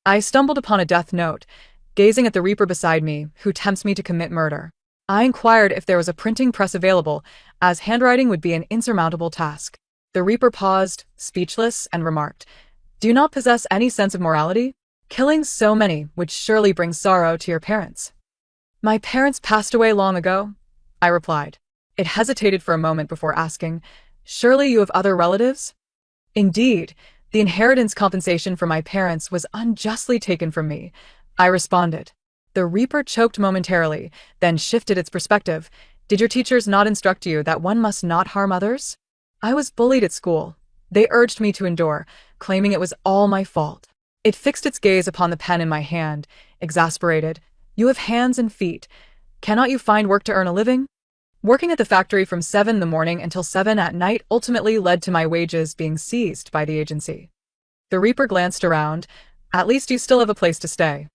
I stumbled upon a death note, gazing at the Reaper beside me, who tempts me to commit murder. I inquired if there was a printing press available, as handwriting would be an insurmountable task. The Reaper paused, speechless, and remarked, "Do you not possess any sense of morality? Killing so many would surely bring sorrow to your parents." "My parents passed away long ago," I replied. It hesitated for a moment before asking, "Surely you have other relatives?" "Indeed, the inheritance compensation for my parents was unjustly taken from me," I responded. The Reaper choked momentarily, then shifted its perspective. "Did your teachers not instruct you that one must not harm others?" "I was bullied at school. They urged me to endure, claiming it was all my fault." It fixed its gaze upon the pen in my hand, exasperated. "You have hands and feet. Cannot you find work to earn a living?" Working at the factory from 7 in the morning until 7 at night ultimately led to my wages being seized by the agency. The Reaper glanced around. "At least you still have a place to stay."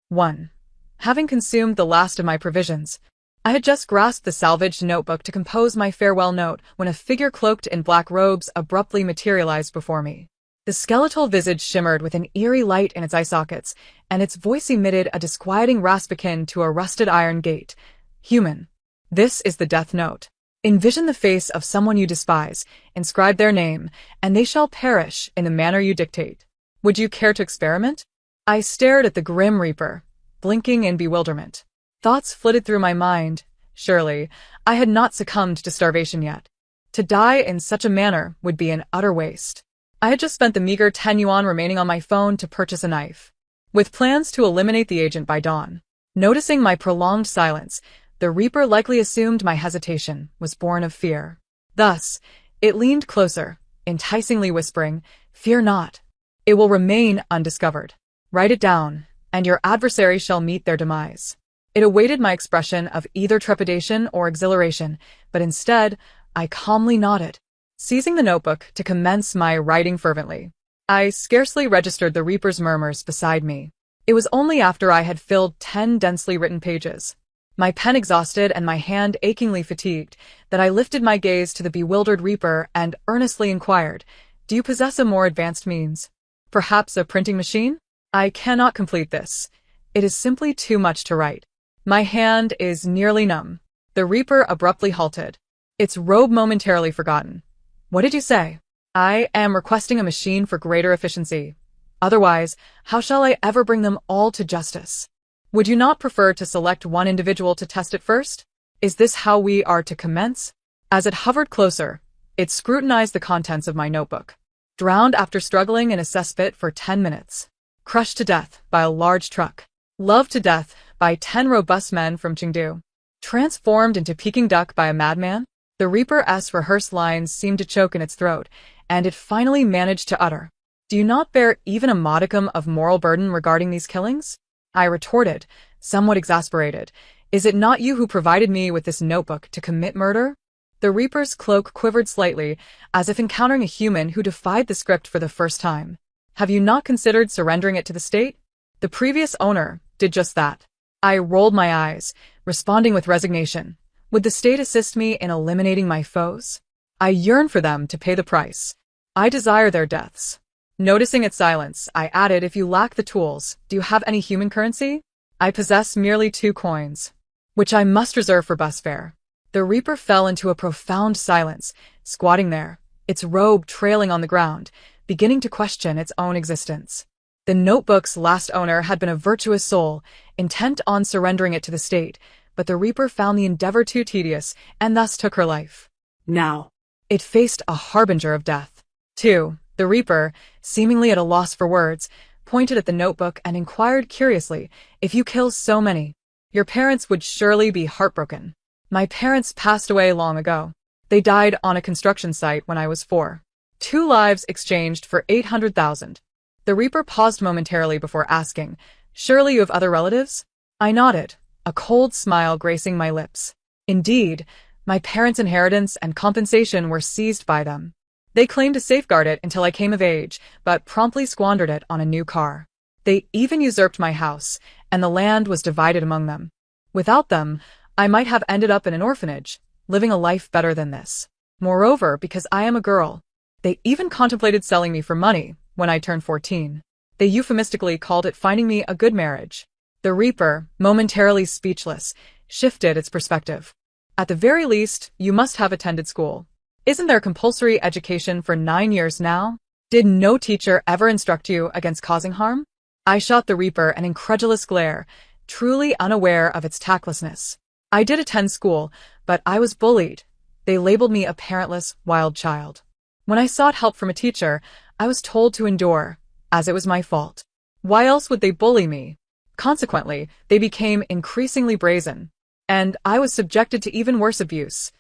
1. Having consumed the last of my provisions, I had just grasped the salvaged notebook to compose my farewell note when a figure cloaked in black robes abruptly materialized before me. The skeletal visage shimmered with an eerie light in its eye sockets, and its voice emitted a disquieting rasp akin to a rusted iron gate. "Human. This is the death note. Envision the face of someone you despise, inscribe their name, and they shall perish in the manner you dictate. Would you care to experiment?" I stared at the grim Reaper, blinking in bewilderment. Thoughts flitted through my mind. Surely, I had not succumbed to starvation yet. To die in such a manner would be an utter waste. I had just spent the meager 10 yuan remaining on my phone to purchase a knife, with plans to eliminate the agent by dawn. Noticing my prolonged silence, the Reaper likely assumed my hesitation was born of fear. Thus, it leaned closer, enticingly whispering, "Fear not. It will remain undiscovered. Write it down, and your adversary shall meet their demise." It awaited my expression of either trepidation or exhilaration, but instead, I calmly nodded, seizing the notebook to commence my writing fervently. I scarcely registered the Reaper's murmurs beside me. It was only after I had filled 10 densely written pages, my pen exhausted and my hand achingly fatigued, that I lifted my gaze to the bewildered Reaper and earnestly inquired, "Do you possess a more advanced means? Perhaps a printing machine?" "I cannot complete this. It is simply too much to write. My hand is nearly numb." The Reaper abruptly halted, its robe momentarily forgotten. "What did you say?" "I am requesting a machine for greater efficiency. Otherwise, how shall I ever bring them all to justice?" "Would you not prefer to select one individual to test it first? Is this how we are to commence?" As it hovered closer, it scrutinized the contents of my notebook. "Drowned after struggling in a cesspit for 10 minutes. Crushed to death by a large truck. Loved to death by 10 robust men from Chengdu. Transformed into Peking duck by a madman." The Reaper's rehearsed lines seemed to choke in its throat, and it finally managed to utter, "Do you not bear even a modicum of moral burden regarding these killings?" I retorted, somewhat exasperated, "Is it not you who provided me with this notebook to commit murder?" The Reaper's cloak quivered slightly, as if encountering a human who defied the script for the first time. "Have you not considered surrendering it to the state? The previous owner did just that." I rolled my eyes, responding with resignation. Would the state assist me in eliminating my foes? I yearn for them to pay the price. I desire their deaths. Noticing its silence, I added, "If you lack the tools, do you have any human currency?" "I possess merely 2 coins, which I must reserve for bus fare." The Reaper fell into a profound silence, squatting there, its robe trailing on the ground, beginning to question its own existence. The notebook's last owner had been a virtuous soul, intent on surrendering it to the state, but the Reaper found the endeavor too tedious and thus took her life. Now, it faced a harbinger of death. 2. The Reaper, seemingly at a loss for words, pointed at the notebook and inquired curiously, "If you kill so many, your parents would surely be heartbroken." "My parents passed away long ago. They died on a construction site when I was 4. 2 lives exchanged for 800,000. The Reaper paused momentarily before asking, "Surely you have other relatives?" I nodded, a cold smile gracing my lips. "Indeed, my parents' inheritance and compensation were seized by them. They claimed to safeguard it until I came of age, but promptly squandered it on a new car. They even usurped my house, and the land was divided among them. Without them, I might have ended up in an orphanage, living a life better than this. Moreover, because I am a girl, they even contemplated selling me for money when I turned 14. They euphemistically called it finding me a good marriage. The Reaper, momentarily speechless, shifted its perspective. At the very least, you must have attended school. Isn't there compulsory education for 9 years now? Did no teacher ever instruct you against causing harm? I shot the Reaper an incredulous glare, truly unaware of its tactlessness. I did attend school, but I was bullied. They labeled me a parentless, wild child. When I sought help from a teacher, I was told to endure, as it was my fault. Why else would they bully me? Consequently, they became increasingly brazen, and I was subjected to even worse abuse,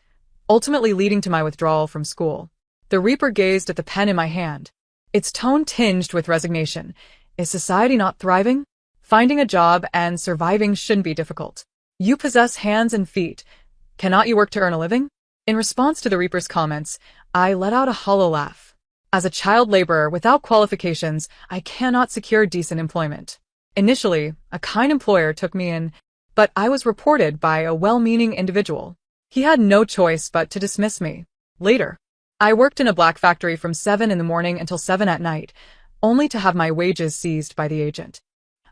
ultimately leading to my withdrawal from school. The Reaper gazed at the pen in my hand, its tone tinged with resignation. Is society not thriving? Finding a job and surviving shouldn't be difficult. You possess hands and feet. Cannot you work to earn a living? In response to the Reaper's comments, I let out a hollow laugh. As a child laborer without qualifications, I cannot secure decent employment. Initially, a kind employer took me in, but I was reported by a well-meaning individual. He had no choice but to dismiss me. Later, I worked in a black factory from 7 in the morning until 7 at night, only to have my wages seized by the agent.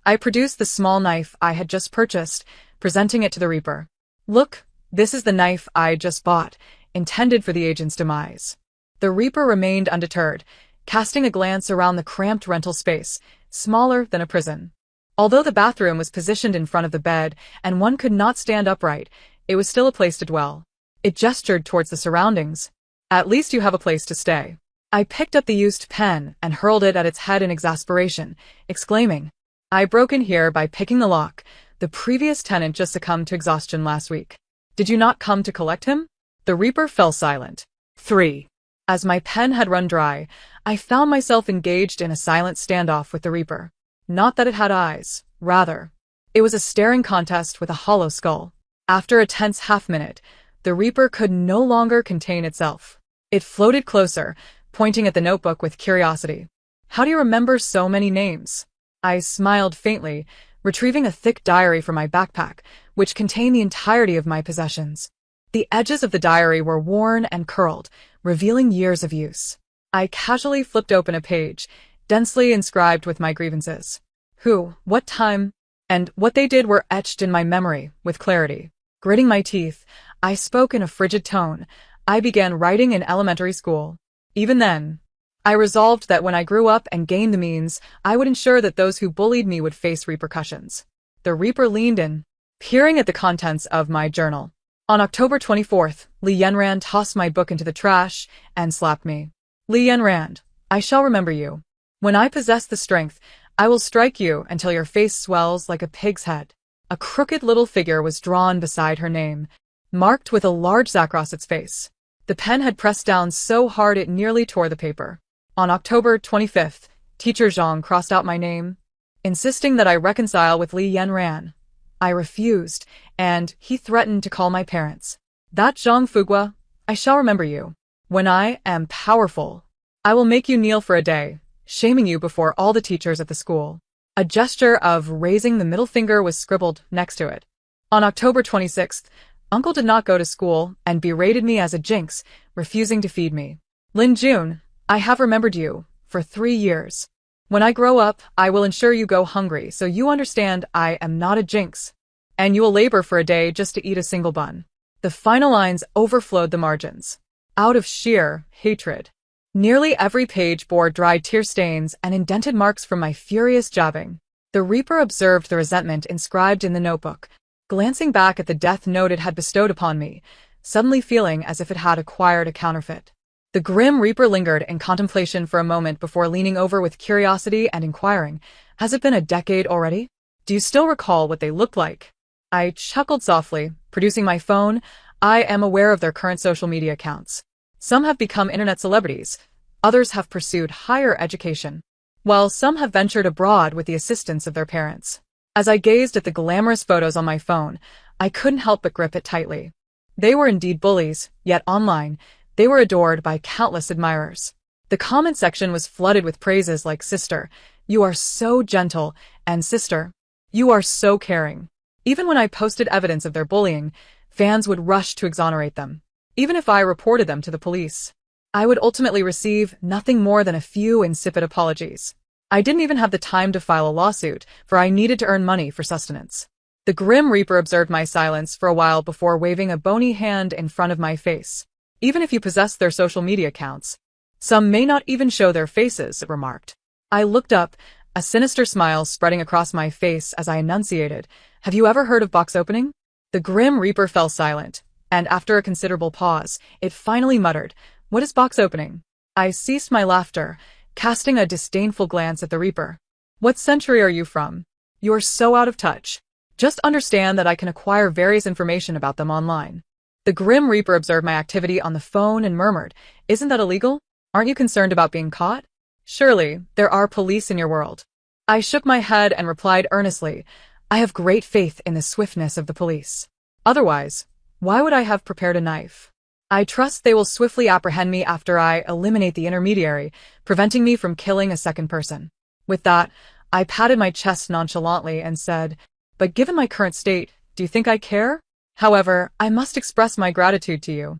I produced the small knife I had just purchased, presenting it to the Reaper. Look, this is the knife I just bought, intended for the agent's demise. The Reaper remained undeterred, casting a glance around the cramped rental space, smaller than a prison. Although the bathroom was positioned in front of the bed and one could not stand upright, it was still a place to dwell. It gestured towards the surroundings. At least you have a place to stay. I picked up the used pen and hurled it at its head in exasperation, exclaiming, I broke in here by picking the lock. The previous tenant just succumbed to exhaustion last week. Did you not come to collect him? The Reaper fell silent. 3. As my pen had run dry, I found myself engaged in a silent standoff with the Reaper. Not that it had eyes, rather. It was a staring contest with a hollow skull. After a tense half-minute, the Reaper could no longer contain itself. It floated closer, pointing at the notebook with curiosity. How do you remember so many names? I smiled faintly, retrieving a thick diary from my backpack, which contained the entirety of my possessions. The edges of the diary were worn and curled, revealing years of use. I casually flipped open a page, densely inscribed with my grievances. Who, what time, and what they did were etched in my memory with clarity. Gritting my teeth, I spoke in a frigid tone. I began writing in elementary school. Even then, I resolved that when I grew up and gained the means, I would ensure that those who bullied me would face repercussions. The Reaper leaned in, peering at the contents of my journal. On October 24th, Li Yanran tossed my book into the trash and slapped me. Li Yanran, I shall remember you. When I possess the strength, I will strike you until your face swells like a pig's head. A crooked little figure was drawn beside her name, marked with a large Z across its face. The pen had pressed down so hard it nearly tore the paper. On October 25th, Teacher Zhang crossed out my name, insisting that I reconcile with Li Yanran. I refused, and he threatened to call my parents. That Zhang Fugua, I shall remember you. When I am powerful, I will make you kneel for a day, shaming you before all the teachers at the school. A gesture of raising the middle finger was scribbled next to it. On October 26th, Uncle did not go to school and berated me as a jinx, refusing to feed me. Lin Jun, I have remembered you for 3 years. When I grow up, I will ensure you go hungry so you understand I am not a jinx, and you will labor for a day just to eat a single bun. The final lines overflowed the margins. Out of sheer hatred. Nearly every page bore dry tear stains and indented marks from my furious jabbing. The Reaper observed the resentment inscribed in the notebook, glancing back at the death note it had bestowed upon me, suddenly feeling as if it had acquired a counterfeit. The grim Reaper lingered in contemplation for a moment before leaning over with curiosity and inquiring, Has it been a decade already? Do you still recall what they looked like? I chuckled softly, producing my phone. I am aware of their current social media accounts. Some have become internet celebrities, others have pursued higher education, while some have ventured abroad with the assistance of their parents. As I gazed at the glamorous photos on my phone, I couldn't help but grip it tightly. They were indeed bullies, yet online, they were adored by countless admirers. The comment section was flooded with praises like, Sister, you are so gentle, and Sister, you are so caring. Even when I posted evidence of their bullying, fans would rush to exonerate them. Even if I reported them to the police, I would ultimately receive nothing more than a few insipid apologies. I didn't even have the time to file a lawsuit, for I needed to earn money for sustenance. The Grim Reaper observed my silence for a while before waving a bony hand in front of my face. Even if you possess their social media accounts, some may not even show their faces, it remarked. I looked up, a sinister smile spreading across my face as I enunciated, "Have you ever heard of box opening?" The Grim Reaper fell silent, and after a considerable pause, it finally muttered, "What is box opening?" I ceased my laughter, casting a disdainful glance at the Reaper. "What century are you from? You're so out of touch. Just understand that I can acquire various information about them online." The Grim Reaper observed my activity on the phone and murmured, "Isn't that illegal? Aren't you concerned about being caught? Surely, there are police in your world." I shook my head and replied earnestly, "I have great faith in the swiftness of the police. Otherwise, why would I have prepared a knife? I trust they will swiftly apprehend me after I eliminate the intermediary, preventing me from killing a second person." With that, I patted my chest nonchalantly and said, "But given my current state, do you think I care? However, I must express my gratitude to you."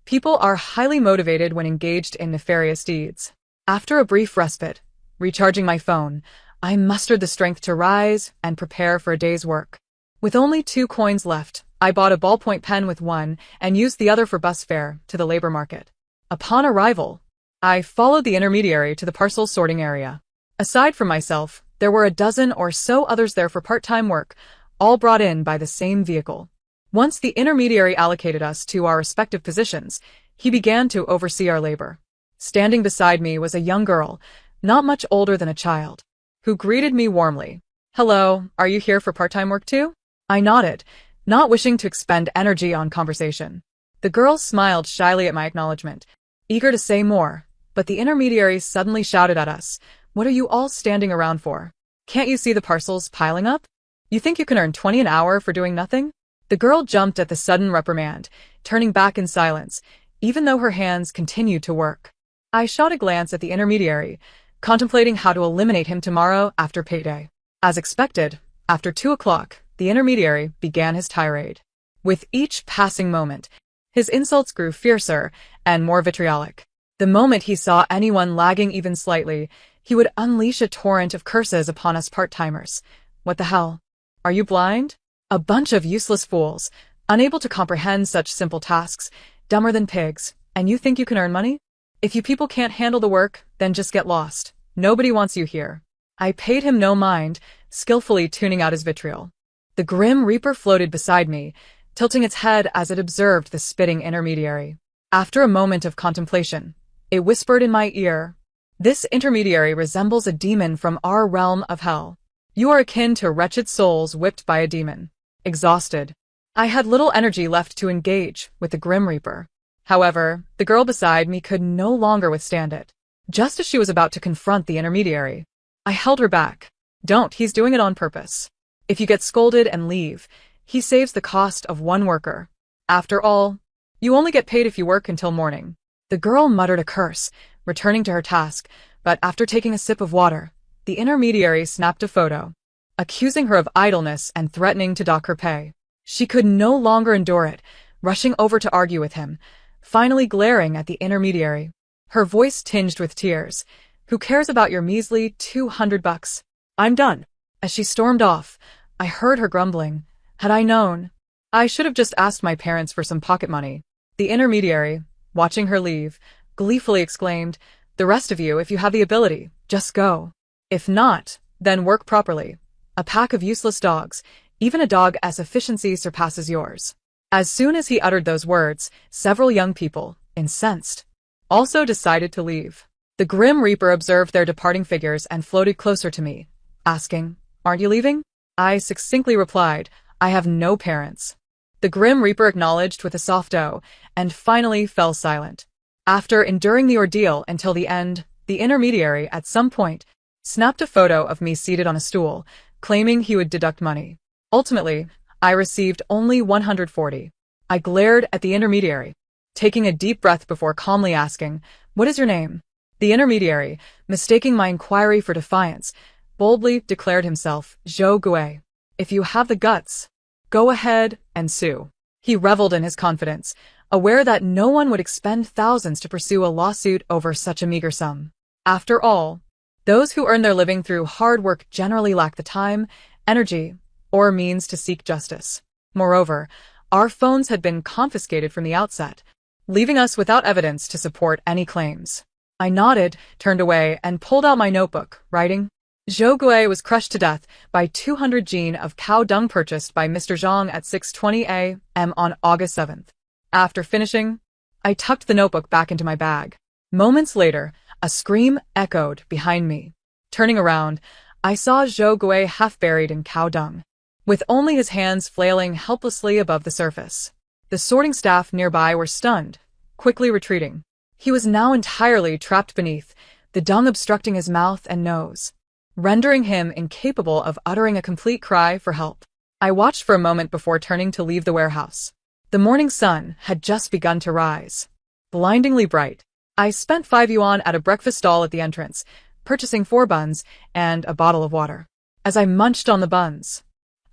People are highly motivated when engaged in nefarious deeds. After a brief respite, recharging my phone, I mustered the strength to rise and prepare for a day's work. With only 2 coins left, I bought a ballpoint pen with one and used the other for bus fare to the labor market. Upon arrival, I followed the intermediary to the parcel sorting area. Aside from myself, there were a dozen or so others there for part-time work, all brought in by the same vehicle. Once the intermediary allocated us to our respective positions, he began to oversee our labor. Standing beside me was a young girl, not much older than a child, who greeted me warmly. "Hello, are you here for part-time work too?" I nodded, not wishing to expend energy on conversation. The girl smiled shyly at my acknowledgement, eager to say more, but the intermediary suddenly shouted at us, "What are you all standing around for? Can't you see the parcels piling up? You think you can earn 20 an hour for doing nothing?" The girl jumped at the sudden reprimand, turning back in silence, even though her hands continued to work. I shot a glance at the intermediary, contemplating how to eliminate him tomorrow after payday. As expected, after 2 o'clock, the intermediary began his tirade. With each passing moment, his insults grew fiercer and more vitriolic. The moment he saw anyone lagging even slightly, he would unleash a torrent of curses upon us part-timers. "What the hell? Are you blind? A bunch of useless fools, unable to comprehend such simple tasks, dumber than pigs, and you think you can earn money? If you people can't handle the work, then just get lost. Nobody wants you here." I paid him no mind, skillfully tuning out his vitriol. The Grim Reaper floated beside me, tilting its head as it observed the spitting intermediary. After a moment of contemplation, it whispered in my ear, "This intermediary resembles a demon from our realm of hell. You are akin to wretched souls whipped by a demon." Exhausted, I had little energy left to engage with the Grim Reaper. However, the girl beside me could no longer withstand it. Just as she was about to confront the intermediary, I held her back. "Don't, he's doing it on purpose. If you get scolded and leave, he saves the cost of 1 worker. After all, you only get paid if you work until morning." The girl muttered a curse, returning to her task, but after taking a sip of water, the intermediary snapped a photo, accusing her of idleness and threatening to dock her pay. She could no longer endure it, rushing over to argue with him, finally glaring at the intermediary. Her voice tinged with tears. "Who cares about your measly $200? I'm done." As she stormed off, I heard her grumbling, "Had I known, I should have just asked my parents for some pocket money." The intermediary, watching her leave, gleefully exclaimed, "The rest of you, if you have the ability, just go. If not, then work properly. A pack of useless dogs, even a dog as efficiency surpasses yours." As soon as he uttered those words, several young people, incensed, also decided to leave. The Grim Reaper observed their departing figures and floated closer to me, asking, "Aren't you leaving?" I succinctly replied, "I have no parents." The Grim Reaper acknowledged with a soft "oh," and finally fell silent. After enduring the ordeal until the end, the intermediary, at some point, snapped a photo of me seated on a stool, claiming he would deduct money. Ultimately, I received only 140. I glared at the intermediary, taking a deep breath before calmly asking, "What is your name?" The intermediary, mistaking my inquiry for defiance, boldly declared himself Zhou Gui. "If you have the guts, go ahead and sue." He reveled in his confidence, aware that no one would expend thousands to pursue a lawsuit over such a meager sum. After all, those who earn their living through hard work generally lack the time, energy, or means to seek justice. Moreover, our phones had been confiscated from the outset, leaving us without evidence to support any claims. I nodded, turned away, and pulled out my notebook, writing, Zhou Gui was crushed to death by 200 gene of cow dung purchased by Mr. Zhang at 6:20 a.m. on August 7th. After finishing, I tucked the notebook back into my bag. Moments later, a scream echoed behind me. Turning around, I saw Zhou Gui half buried in cow dung, with only his hands flailing helplessly above the surface. The sorting staff nearby were stunned, quickly retreating. He was now entirely trapped beneath, the dung obstructing his mouth and nose, rendering him incapable of uttering a complete cry for help. I watched for a moment before turning to leave the warehouse. The morning sun had just begun to rise, blindingly bright. I spent 5 yuan at a breakfast stall at the entrance, purchasing 4 buns and a bottle of water. As I munched on the buns,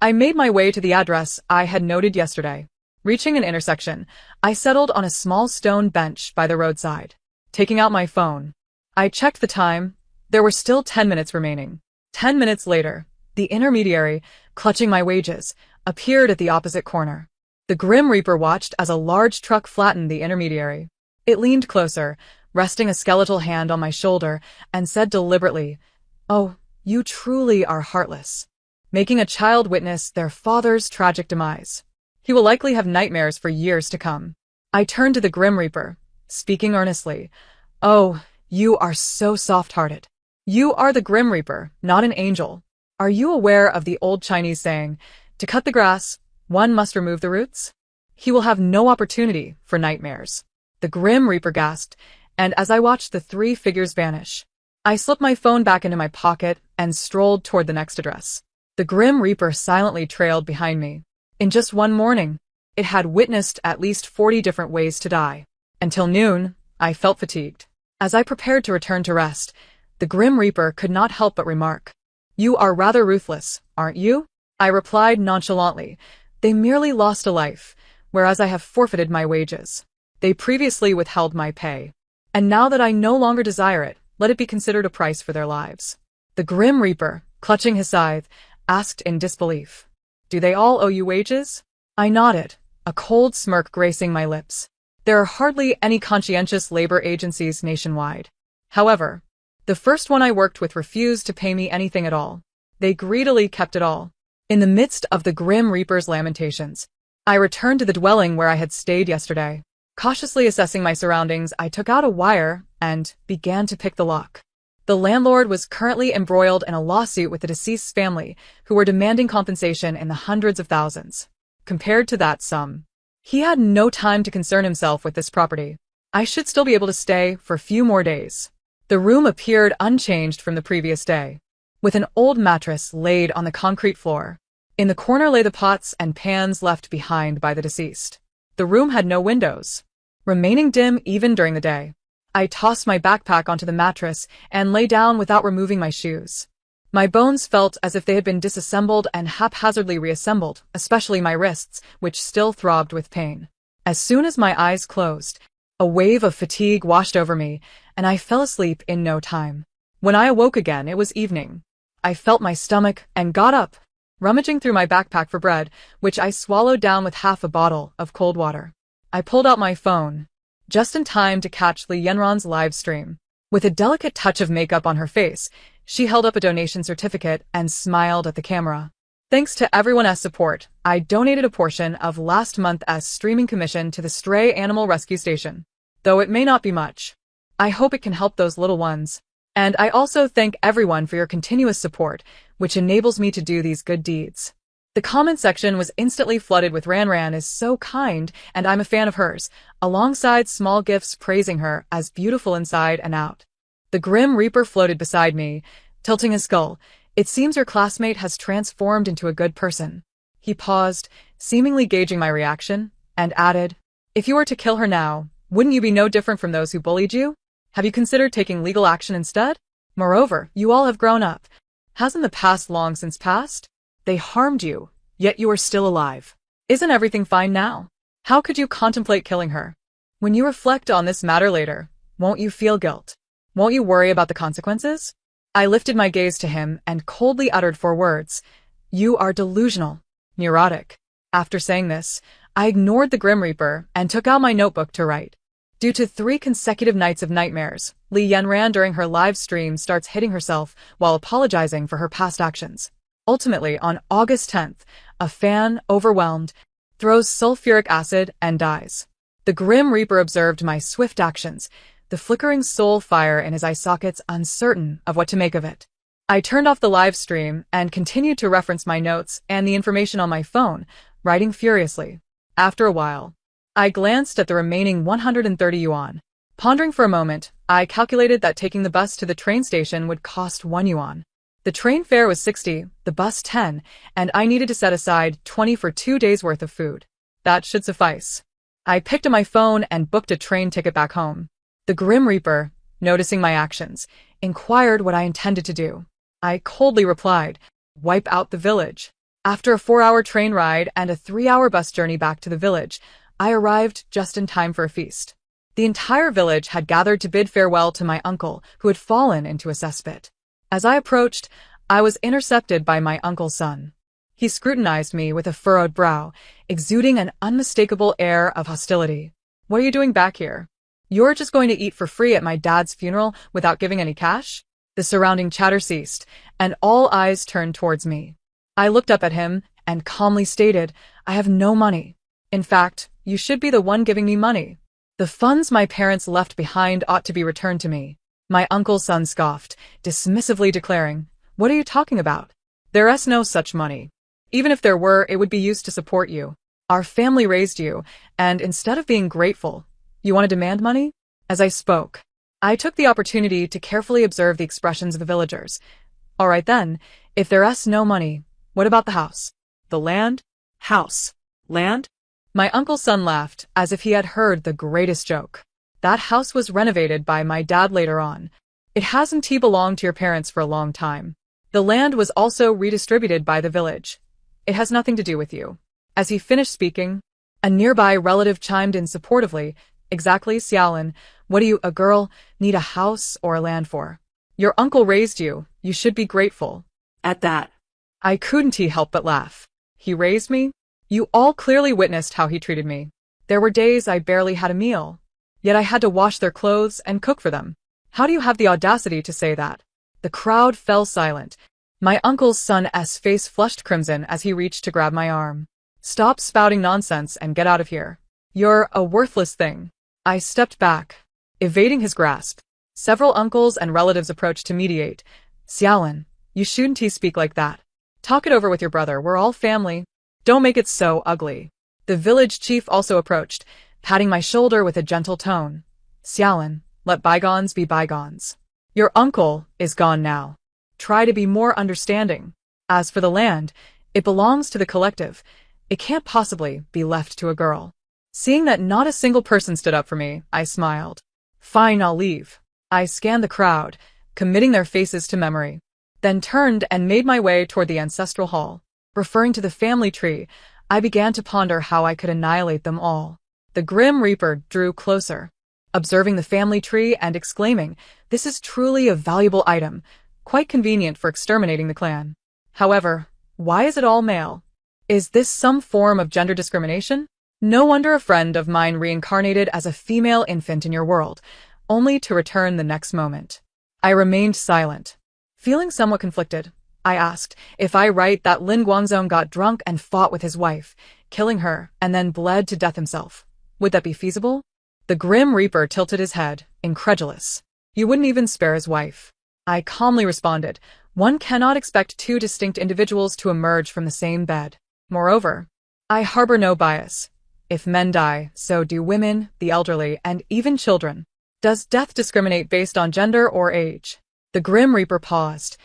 I made my way to the address I had noted yesterday. Reaching an intersection, I settled on a small stone bench by the roadside. Taking out my phone, I checked the time. There were still 10 minutes remaining. 10 minutes later, the intermediary, clutching my wages, appeared at the opposite corner. The Grim Reaper watched as a large truck flattened the intermediary. It leaned closer, resting a skeletal hand on my shoulder, and said deliberately, "Oh, you truly are heartless, making a child witness their father's tragic demise. He will likely have nightmares for years to come." I turned to the Grim Reaper, speaking earnestly. "Oh, you are so soft-hearted. You are the Grim Reaper, not an angel. Are you aware of the old Chinese saying, to cut the grass, one must remove the roots? He will have no opportunity for nightmares." The Grim Reaper gasped, and as I watched the 3 figures vanish, I slipped my phone back into my pocket and strolled toward the next address. The Grim Reaper silently trailed behind me. In just one morning, it had witnessed at least 40 different ways to die. Until noon, I felt fatigued. As I prepared to return to rest, the Grim Reaper could not help but remark, "You are rather ruthless, aren't you?" I replied nonchalantly, "They merely lost a life, whereas I have forfeited my wages. They previously withheld my pay, and now that I no longer desire it, let it be considered a price for their lives." The Grim Reaper, clutching his scythe, asked in disbelief, "Do they all owe you wages?" I nodded, a cold smirk gracing my lips. There are hardly any conscientious labor agencies nationwide. However, the first one I worked with refused to pay me anything at all. They greedily kept it all. In the midst of the Grim Reaper's lamentations, I returned to the dwelling where I had stayed yesterday. Cautiously assessing my surroundings, I took out a wire and began to pick the lock. The landlord was currently embroiled in a lawsuit with the deceased's family, who were demanding compensation in the hundreds of thousands. Compared to that sum, he had no time to concern himself with this property. I should still be able to stay for a few more days. The room appeared unchanged from the previous day, with an old mattress laid on the concrete floor. In the corner lay the pots and pans left behind by the deceased. The room had no windows, remaining dim even during the day. I tossed my backpack onto the mattress and lay down without removing my shoes. My bones felt as if they had been disassembled and haphazardly reassembled, especially my wrists, which still throbbed with pain. As soon as my eyes closed, a wave of fatigue washed over me, and I fell asleep in no time. When I awoke again, it was evening. I felt my stomach and got up, rummaging through my backpack for bread, which I swallowed down with half a bottle of cold water. I pulled out my phone, just in time to catch Li Yanran's live stream. With a delicate touch of makeup on her face, she held up a donation certificate and smiled at the camera. "Thanks to everyone's support, I donated a portion of last month's streaming commission to the Stray Animal Rescue Station. Though it may not be much, I hope it can help those little ones. And I also thank everyone for your continuous support, which enables me to do these good deeds." The comment section was instantly flooded with "Ran is so kind and I'm a fan of hers," alongside small gifs praising her as beautiful inside and out. The Grim Reaper floated beside me, tilting his skull. "It seems your classmate has transformed into a good person." He paused, seemingly gauging my reaction, and added, "If you were to kill her now, wouldn't you be no different from those who bullied you? Have you considered taking legal action instead? Moreover, you all have grown up. Hasn't the past long since passed? They harmed you, yet you are still alive. Isn't everything fine now? How could you contemplate killing her? When you reflect on this matter later, won't you feel guilt?" Won't you worry about the consequences? I lifted my gaze to him and coldly uttered 4 words. You are delusional. Neurotic. After saying this, I ignored the Grim Reaper and took out my notebook to write. Due to 3 consecutive nights of nightmares, Li Yanran during her live stream starts hitting herself while apologizing for her past actions. Ultimately, on August 10th, a fan, overwhelmed, throws sulfuric acid and dies. The Grim Reaper observed my swift actions, the flickering soul fire in his eye sockets, uncertain of what to make of it. I turned off the live stream and continued to reference my notes and the information on my phone, writing furiously. After a while, I glanced at the remaining 130 yuan. Pondering for a moment, I calculated that taking the bus to the train station would cost 1 yuan. The train fare was 60, the bus 10, and I needed to set aside 20 for 2 days' worth of food. That should suffice. I picked up my phone and booked a train ticket back home. The Grim Reaper, noticing my actions, inquired what I intended to do. I coldly replied, wipe out the village. After a 4-hour train ride and a 3-hour bus journey back to the village, I arrived just in time for a feast. The entire village had gathered to bid farewell to my uncle, who had fallen into a cesspit. As I approached, I was intercepted by my uncle's son. He scrutinized me with a furrowed brow, exuding an unmistakable air of hostility. What are you doing back here? You're just going to eat for free at my dad's funeral without giving any cash? The surrounding chatter ceased, and all eyes turned towards me. I looked up at him and calmly stated, I have no money. In fact, you should be the one giving me money. The funds my parents left behind ought to be returned to me. My uncle's son scoffed, dismissively declaring, What are you talking about? There's no such money. Even if there were, it would be used to support you. Our family raised you, and instead of being grateful, you want to demand money? As I spoke, I took the opportunity to carefully observe the expressions of the villagers. All right then, if there's no money, what about the house? The land? House. Land? My uncle's son laughed, as if he had heard the greatest joke. That house was renovated by my dad later on. It hasn't belonged to your parents for a long time. The land was also redistributed by the village. It has nothing to do with you. As he finished speaking, a nearby relative chimed in supportively, Exactly, Xiaolin. What do you, a girl, need a house or a land for? Your uncle raised you. You should be grateful. At that, I couldn't help but laugh. He raised me? You all clearly witnessed how he treated me. There were days I barely had a meal. Yet I had to wash their clothes and cook for them. How do you have the audacity to say that? The crowd fell silent. My uncle's son's face flushed crimson as he reached to grab my arm. Stop spouting nonsense and get out of here. You're a worthless thing. I stepped back, evading his grasp. Several uncles and relatives approached to mediate. Xiaolin, you shouldn't speak like that. Talk it over with your brother, we're all family. Don't make it so ugly. The village chief also approached, patting my shoulder with a gentle tone. Xiaolin, let bygones be bygones. Your uncle is gone now. Try to be more understanding. As for the land, it belongs to the collective. It can't possibly be left to a girl. Seeing that not a single person stood up for me, I smiled. Fine, I'll leave. I scanned the crowd, committing their faces to memory, then turned and made my way toward the ancestral hall. Referring to the family tree, I began to ponder how I could annihilate them all. The Grim Reaper drew closer, observing the family tree and exclaiming, This is truly a valuable item, quite convenient for exterminating the clan. However, why is it all male? Is this some form of gender discrimination? No wonder a friend of mine reincarnated as a female infant in your world, only to return the next moment. I remained silent. Feeling somewhat conflicted, I asked, if I write that Lin Guangzong got drunk and fought with his wife, killing her, and then bled to death himself, would that be feasible? The Grim Reaper tilted his head, incredulous. You wouldn't even spare his wife. I calmly responded, one cannot expect 2 distinct individuals to emerge from the same bed. Moreover, I harbor no bias. If men die, so do women, the elderly, and even children. Does death discriminate based on gender or age? The Grim Reaper paused,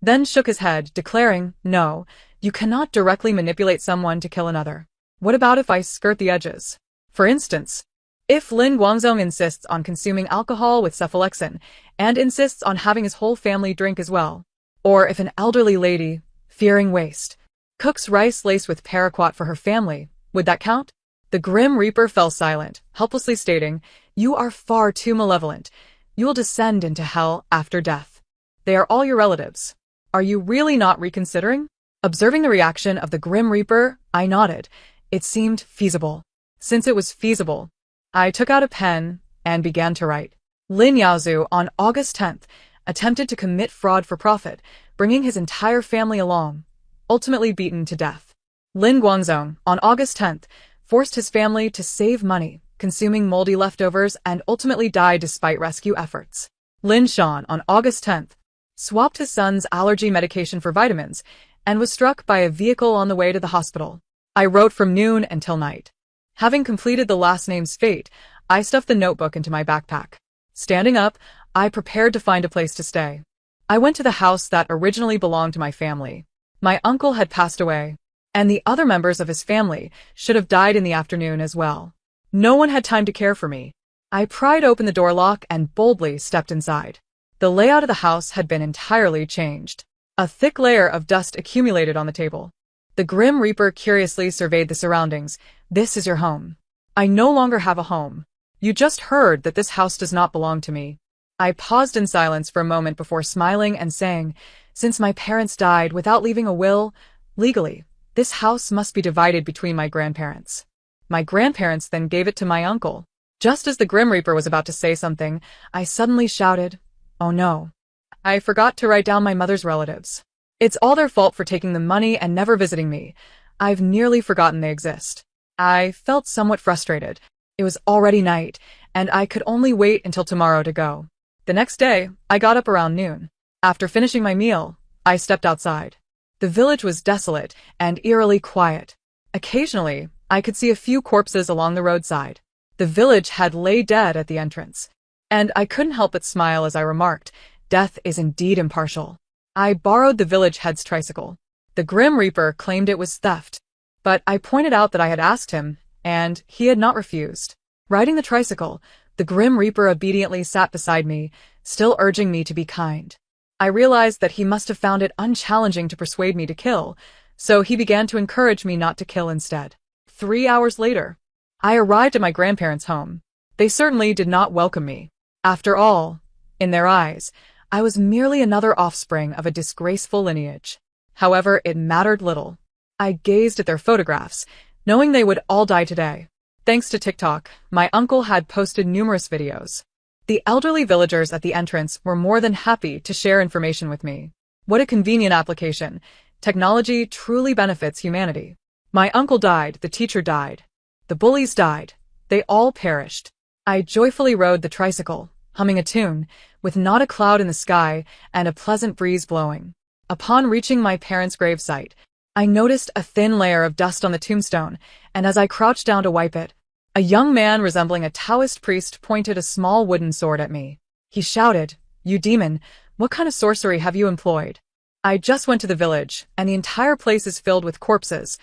then shook his head, declaring, No, you cannot directly manipulate someone to kill another. What about if I skirt the edges? For instance, if Lin Guangzong insists on consuming alcohol with cephalexin and insists on having his whole family drink as well, or if an elderly lady, fearing waste, cooks rice laced with paraquat for her family, would that count? The Grim Reaper fell silent, helplessly stating, You are far too malevolent. You will descend into hell after death. They are all your relatives. Are you really not reconsidering? Observing the reaction of the Grim Reaper, I nodded. It seemed feasible. Since it was feasible, I took out a pen and began to write. Lin Yaozu, on August 10th, attempted to commit fraud for profit, bringing his entire family along, ultimately beaten to death. Lin Guangzong, on August 10th, forced his family to save money, consuming moldy leftovers, and ultimately died despite rescue efforts. Lin Shan, on August 10th, swapped his son's allergy medication for vitamins and was struck by a vehicle on the way to the hospital. I wrote from noon until night. Having completed the last name's fate, I stuffed the notebook into my backpack. Standing up, I prepared to find a place to stay. I went to the house that originally belonged to my family. My uncle had passed away, and the other members of his family should have died in the afternoon as well. No one had time to care for me. I pried open the door lock and boldly stepped inside. The layout of the house had been entirely changed. A thick layer of dust accumulated on the table. The Grim Reaper curiously surveyed the surroundings. This is your home. I no longer have a home. You just heard that this house does not belong to me. I paused in silence for a moment before smiling and saying, since my parents died without leaving a will, legally, this house must be divided between my grandparents. My grandparents then gave it to my uncle. Just as the Grim Reaper was about to say something, I suddenly shouted, oh no. I forgot to write down my mother's relatives. It's all their fault for taking the money and never visiting me. I've nearly forgotten they exist. I felt somewhat frustrated. It was already night, and I could only wait until tomorrow to go. The next day, I got up around noon. After finishing my meal, I stepped outside. The village was desolate and eerily quiet. Occasionally, I could see a few corpses along the roadside. The village had lay dead at the entrance, and I couldn't help but smile as I remarked, death is indeed impartial. I borrowed the village head's tricycle. The Grim Reaper claimed it was theft, but I pointed out that I had asked him, and he had not refused. Riding the tricycle, the Grim Reaper obediently sat beside me, still urging me to be kind. I realized that he must have found it unchallenging to persuade me to kill, so he began to encourage me not to kill instead. 3 hours later, I arrived at my grandparents' home. They certainly did not welcome me. After all, in their eyes, I was merely another offspring of a disgraceful lineage. However, it mattered little. I gazed at their photographs, knowing they would all die today. Thanks to TikTok, my uncle had posted numerous videos. The elderly villagers at the entrance were more than happy to share information with me. What a convenient application. Technology truly benefits humanity. My uncle died, the teacher died. The bullies died. They all perished. I joyfully rode the tricycle, humming a tune, with not a cloud in the sky and a pleasant breeze blowing. Upon reaching my parents' gravesite, I noticed a thin layer of dust on the tombstone, and as I crouched down to wipe it, a young man resembling a Taoist priest pointed a small wooden sword at me. He shouted, "You demon, what kind of sorcery have you employed?" I just went to the village, and the entire place is filled with corpses,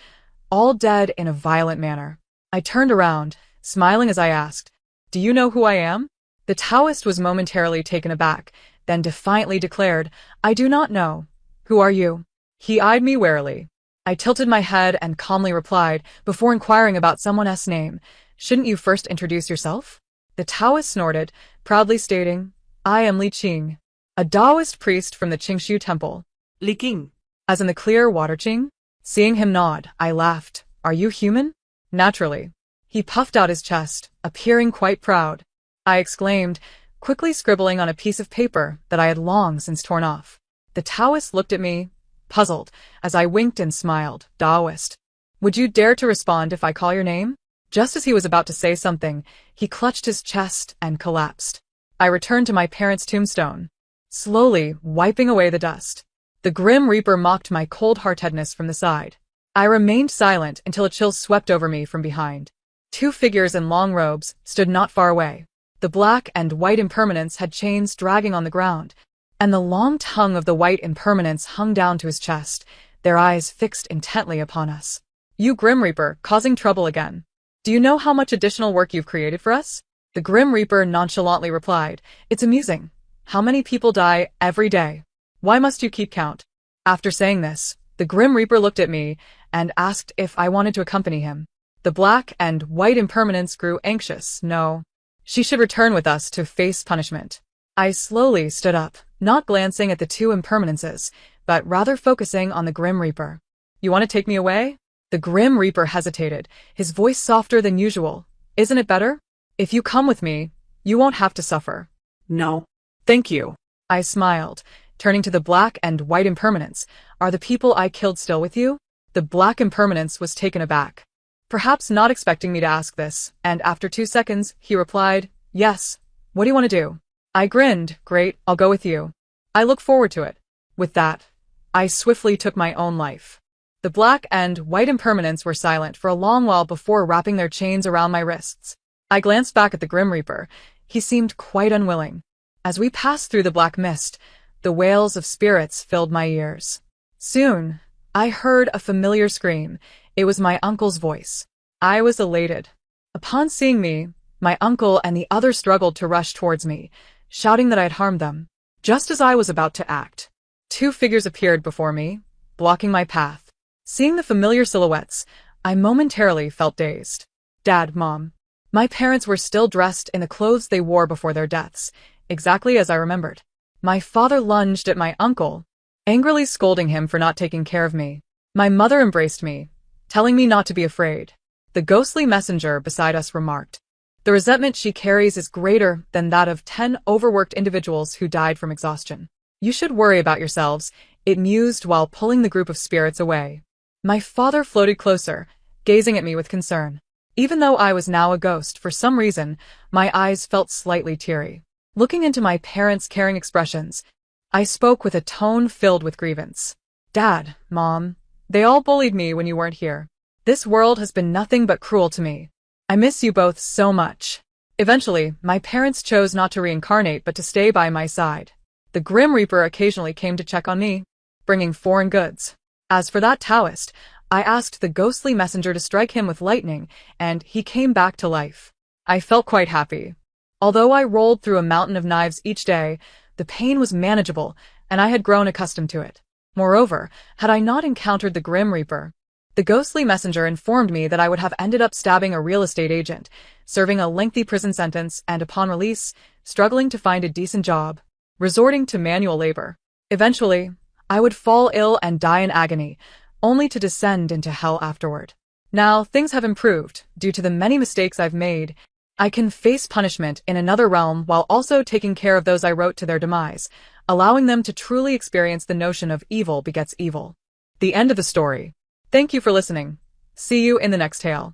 all dead in a violent manner. I turned around, smiling as I asked, "Do you know who I am?" The Taoist was momentarily taken aback, then defiantly declared, "I do not know. Who are you?" He eyed me warily. I tilted my head and calmly replied, before inquiring about someone's name, "Shouldn't you first introduce yourself?" The Taoist snorted, proudly stating, "I am Li Qing, a Taoist priest from the Qingshu temple." Li Qing. As in the clear water Qing? Seeing him nod, I laughed. "Are you human?" "Naturally." He puffed out his chest, appearing quite proud. I exclaimed, quickly scribbling on a piece of paper that I had long since torn off. The Taoist looked at me, puzzled, as I winked and smiled. "Taoist. Would you dare to respond if I call your name?" Just as he was about to say something, he clutched his chest and collapsed. I returned to my parents' tombstone, slowly wiping away the dust. The Grim Reaper mocked my cold-heartedness from the side. I remained silent until a chill swept over me from behind. 2 figures in long robes stood not far away. The black and white impermanence had chains dragging on the ground, and the long tongue of the white impermanence hung down to his chest, their eyes fixed intently upon us. "You Grim Reaper, causing trouble again. Do you know how much additional work you've created for us?" The Grim Reaper nonchalantly replied, "It's amusing. How many people die every day? Why must you keep count?" After saying this, the Grim Reaper looked at me and asked if I wanted to accompany him. The black and white impermanence grew anxious. No. She should return with us to face punishment. I slowly stood up, not glancing at the two impermanences, but rather focusing on the Grim Reaper. You want to take me away? The Grim Reaper hesitated, his voice softer than usual. Isn't it better? If you come with me, you won't have to suffer. No. Thank you. I smiled, turning to the black and white impermanence. Are the people I killed still with you? The black impermanence was taken aback, perhaps not expecting me to ask this, and after 2 seconds, he replied, yes. What do you want to do? I grinned. Great, I'll go with you. I look forward to it. With that, I swiftly took my own life. The black and white impermanents were silent for a long while before wrapping their chains around my wrists. I glanced back at the Grim Reaper. He seemed quite unwilling. As we passed through the black mist, the wails of spirits filled my ears. Soon, I heard a familiar scream. It was my uncle's voice. I was elated. Upon seeing me, my uncle and the others struggled to rush towards me, shouting that I had harmed them. Just as I was about to act, 2 figures appeared before me, blocking my path. Seeing the familiar silhouettes, I momentarily felt dazed. Dad, Mom. My parents were still dressed in the clothes they wore before their deaths, exactly as I remembered. My father lunged at my uncle, angrily scolding him for not taking care of me. My mother embraced me, telling me not to be afraid. The ghostly messenger beside us remarked, the resentment she carries is greater than that of 10 overworked individuals who died from exhaustion. You should worry about yourselves, it mused while pulling the group of spirits away. My father floated closer, gazing at me with concern. Even though I was now a ghost, for some reason, my eyes felt slightly teary. Looking into my parents' caring expressions, I spoke with a tone filled with grievance. Dad, Mom, they all bullied me when you weren't here. This world has been nothing but cruel to me. I miss you both so much. Eventually, my parents chose not to reincarnate but to stay by my side. The Grim Reaper occasionally came to check on me, bringing foreign goods. As for that Taoist, I asked the ghostly messenger to strike him with lightning, and he came back to life. I felt quite happy. Although I rolled through a mountain of knives each day, the pain was manageable, and I had grown accustomed to it. Moreover, had I not encountered the Grim Reaper, the ghostly messenger informed me that I would have ended up stabbing a real estate agent, serving a lengthy prison sentence, and upon release, struggling to find a decent job, resorting to manual labor. Eventually, I would fall ill and die in agony, only to descend into hell afterward. Now, things have improved. Due to the many mistakes I've made, I can face punishment in another realm while also taking care of those I wrote to their demise, allowing them to truly experience the notion of evil begets evil. The end of the story. Thank you for listening. See you in the next tale.